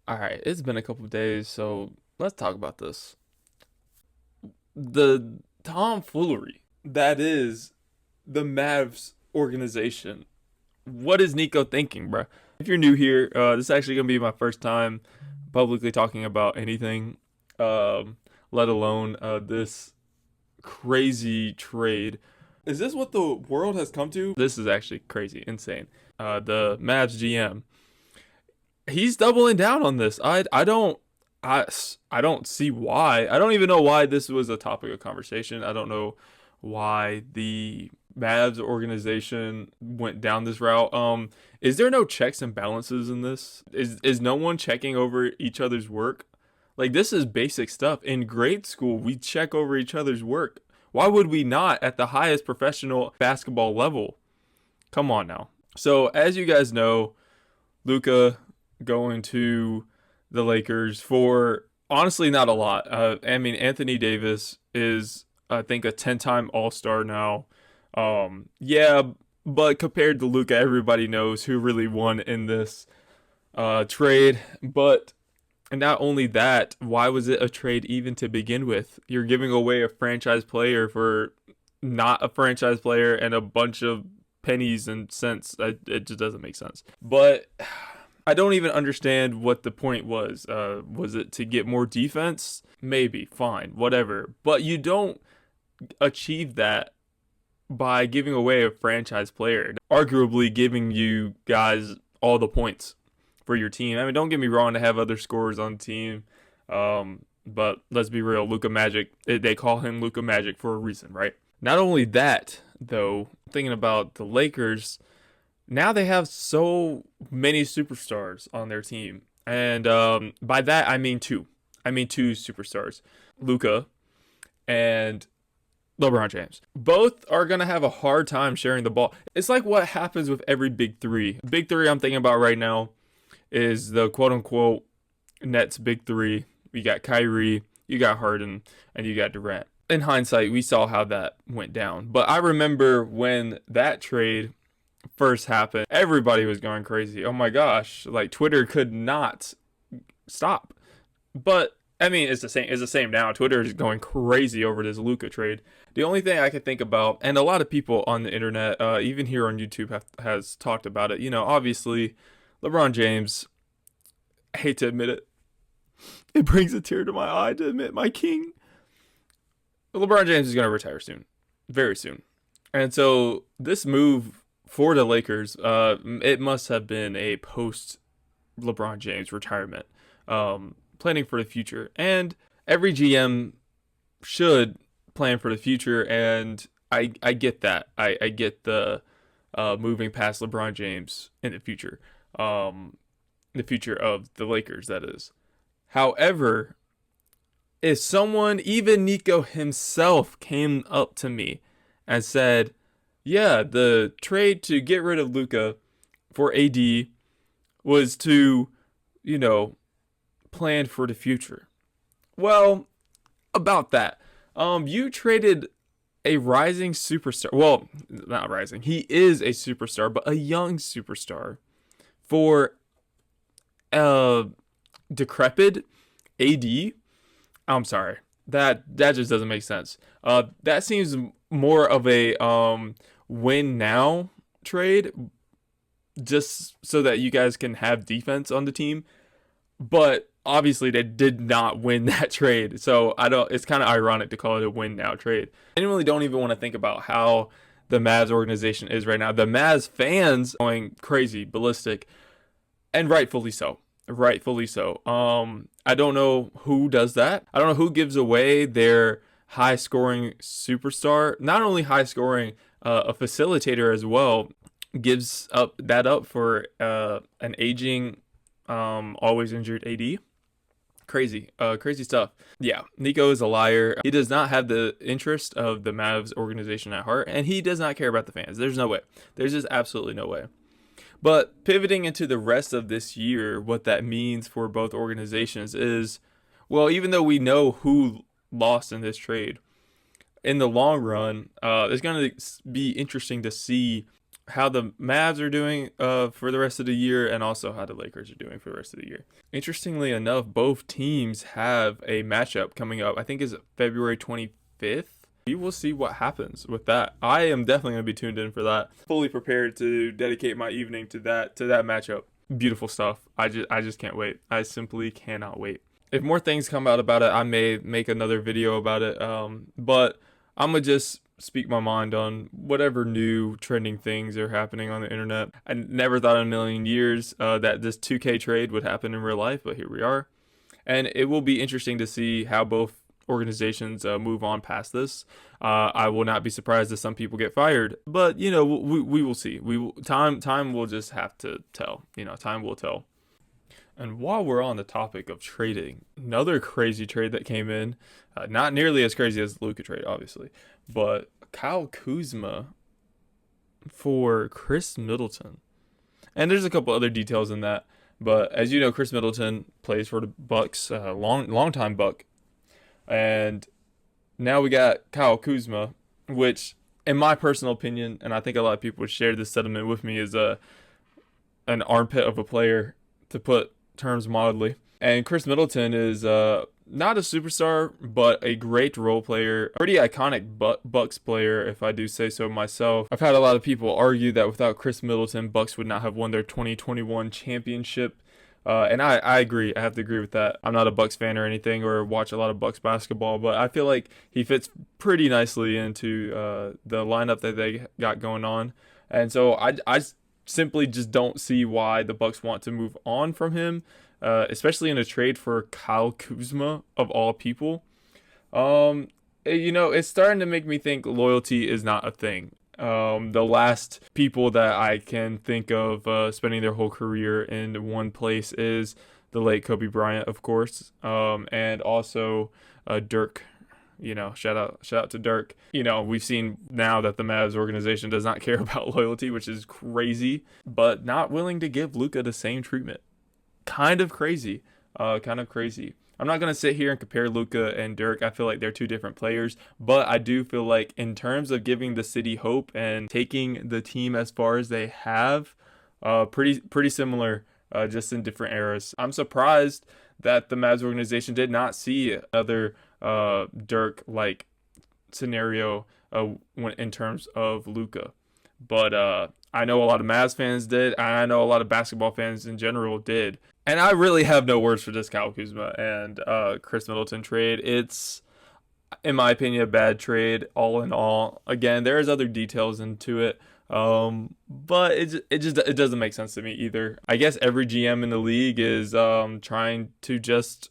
All right, it's been a couple of days, so let's talk about this. The tomfoolery that is the Mavs organization. What is Nico thinking, bro? If you're new here, this is actually gonna be my first time publicly talking about anything, let alone this crazy trade. Is this what the world has come to? This is actually crazy, insane. The Mavs GM, he's doubling down on this. I I don't see why. I don't even know why this was a topic of conversation. I don't know why the Mavs organization went down this route. Is there no checks and balances in this? Is no one checking over each other's work? Like, this is basic stuff. In grade school, we check over each other's work. Why would we not at the highest professional basketball level? Come on now. So, as you guys know, Luka going to the Lakers for honestly not a lot. I mean, Anthony Davis is, I think, a 10-time All-Star now. Yeah, but compared to Luka, everybody knows who really won in this trade. But not only that, why was it a trade even to begin with? You're giving away a franchise player for not a franchise player and a bunch of pennies and cents. It just doesn't make sense. But I don't even understand what the point was. Was it to get more defense? Maybe, fine, whatever. But you don't achieve that by giving away a franchise player, arguably giving you guys all the points for your team. I mean, don't get me wrong, to have other scorers on the team. But let's be real, Luka Magic, they call him Luka Magic for a reason, right? Not only that, though, thinking about the Lakers, now they have so many superstars on their team. And by that, I mean two. I mean two superstars, Luka and LeBron James. Both are going to have a hard time sharing the ball. It's like what happens with every big three. Big three I'm thinking about right now is the quote-unquote Nets big three. You got Kyrie, you got Harden, and you got Durant. In hindsight, we saw how that went down. But I remember when that trade first happened, everybody was going crazy. Oh my gosh, like Twitter could not stop. But I mean, it's the same. It's the same now. Twitter is going crazy over this Luka trade. The only thing I could think about, and a lot of people on the internet, even here on YouTube, has talked about it. You know, obviously, LeBron James. I hate to admit it. It brings a tear to my eye to admit my king. LeBron James is going to retire soon, very soon, and so this move for the Lakers, it must have been a post LeBron James retirement. Planning for the future. And every GM should plan for the future. And I get that. I get the moving past LeBron James in the future of the Lakers, that is. However, if someone, even Nico himself, came up to me and said, yeah, the trade to get rid of Luka for AD was to, you know, plan for the future. Well, about that. You traded a rising superstar. Well, not rising. He is a superstar, but a young superstar for a decrepit AD. I'm sorry. That just doesn't make sense. That seems more of a win now trade, just so that you guys can have defense on the team. But obviously they did not win that trade. So it's kind of ironic to call it a win now trade. I genuinely don't even want to think about how the Mavs organization is right now. The Mavs fans going crazy, ballistic, and rightfully so. Rightfully so. I don't know who does that. I don't know who gives away their high scoring superstar. Not only high scoring, a facilitator as well, gives up for an aging, always injured AD. Crazy stuff. Yeah, Nico is a liar. He does not have the interest of the Mavs organization at heart, and he does not care about the fans. There's no way. There's just absolutely no way. But pivoting into the rest of this year, what that means for both organizations is, well, even though we know who lost in this trade, in the long run, it's going to be interesting to see how the Mavs are doing for the rest of the year, and also how the Lakers are doing for the rest of the year. Interestingly enough, both teams have a matchup coming up. I think is February 25th. We will see what happens with that. I am definitely going to be tuned in for that. Fully prepared to dedicate my evening to that matchup. Beautiful stuff. I just can't wait. I simply cannot wait. If more things come out about it, I may make another video about it. But I'm gonna just speak my mind on whatever new trending things are happening on the internet. I never thought in a million years that this 2K trade would happen in real life, but here we are. And it will be interesting to see how both organizations move on past this. I will not be surprised if some people get fired, but you know, we will see. Time will just have to tell. You know, time will tell. And while we're on the topic of trading, another crazy trade that came in, not nearly as crazy as the Luka trade, obviously, but Kyle Kuzma for Chris Middleton. And there's a couple other details in that, but as you know, Chris Middleton plays for the Bucks, long time Buck, and now we got Kyle Kuzma, which, in my personal opinion, and I think a lot of people would share this sentiment with me, is an armpit of a player, to put terms mildly. And Chris Middleton is not a superstar, but a great role player, pretty iconic Bucks player, if I do say so myself. I've had a lot of people argue that without Chris Middleton, Bucks would not have won their 2021 championship. And I agree. I have to agree with that. I'm not a Bucks fan or anything, or watch a lot of Bucks basketball, but I feel like he fits pretty nicely into the lineup that they got going on. And so I simply just don't see why the Bucks want to move on from him, especially in a trade for Kyle Kuzma of all people. You know, it's starting to make me think loyalty is not a thing. The last people that I can think of spending their whole career in one place is the late Kobe Bryant, of course, and also Dirk. You know, shout out to Dirk. You know, we've seen now that the Mavs organization does not care about loyalty, which is crazy, but not willing to give Luka the same treatment. Kind of crazy. I'm not going to sit here and compare Luka and Dirk. I feel like they're two different players, but I do feel like in terms of giving the city hope and taking the team as far as they have, pretty similar, just in different eras. I'm surprised that the Mavs organization did not see another Dirk-like scenario in terms of Luka. But I know a lot of Mavs fans did, and I know a lot of basketball fans in general did. And I really have no words for this Kyle Kuzma and Chris Middleton trade. It's, in my opinion, a bad trade all in all. Again, there's other details into it, but it doesn't make sense to me either. I guess every GM in the league is trying to just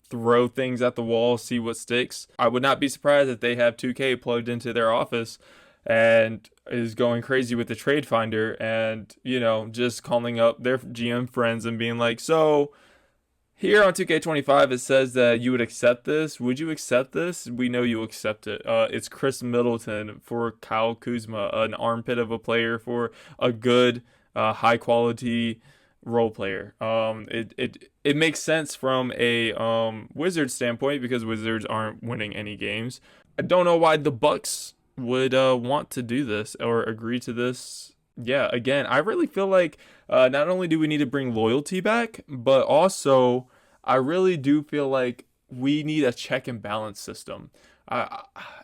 throw things at the wall, see what sticks. I would not be surprised if they have 2K plugged into their office and is going crazy with the trade finder, and you know, just calling up their GM friends and being like, so here on 2K25 it says that you would accept this. Would you accept this? We know you accept it. It's Chris Middleton for Kyle Kuzma, an armpit of a player for a good high quality role player. It makes sense from a Wizards standpoint because Wizards aren't winning any games. I don't know why the Bucks would want to do this or agree to this. Yeah, again, I really feel like not only do we need to bring loyalty back, but also I really do feel like we need a check and balance system.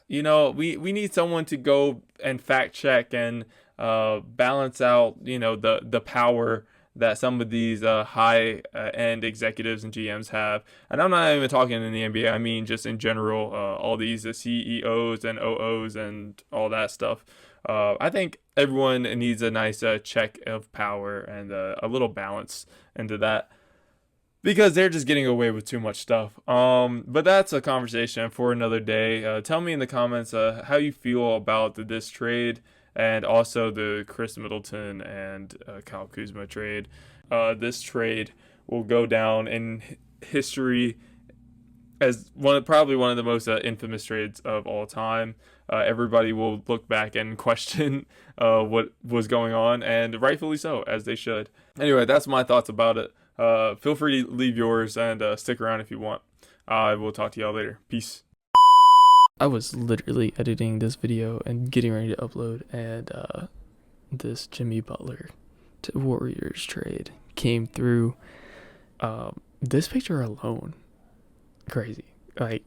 You know, we need someone to go and fact check and balance out, you know, the power that some of these high end executives and GMs have. And I'm not even talking in the NBA. I mean, just in general, all these CEOs and OOs and all that stuff. I think everyone needs a nice check of power and a little balance into that, because they're just getting away with too much stuff. But that's a conversation for another day. Tell me in the comments how you feel about this trade, and also the Chris Middleton and Kyle Kuzma trade. This trade will go down in history as probably one of the most infamous trades of all time. Everybody will look back and question what was going on, and rightfully so, as they should. Anyway, that's my thoughts about it. Feel free to leave yours and stick around if you want. I will talk to y'all later. Peace. I was literally editing this video and getting ready to upload, and this Jimmy Butler to Warriors trade came through. This picture alone, crazy. Like,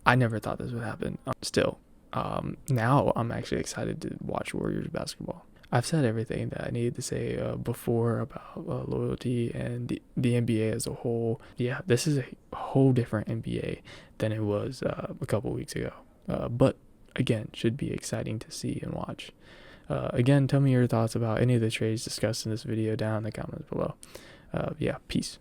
I never thought this would happen. Still, now I'm actually excited to watch Warriors basketball. I've said everything that I needed to say before about loyalty and the NBA as a whole. Yeah, this is a whole different NBA than it was a couple weeks ago. But again, should be exciting to see and watch. Again, tell me your thoughts about any of the trades discussed in this video down in the comments below. Yeah, peace.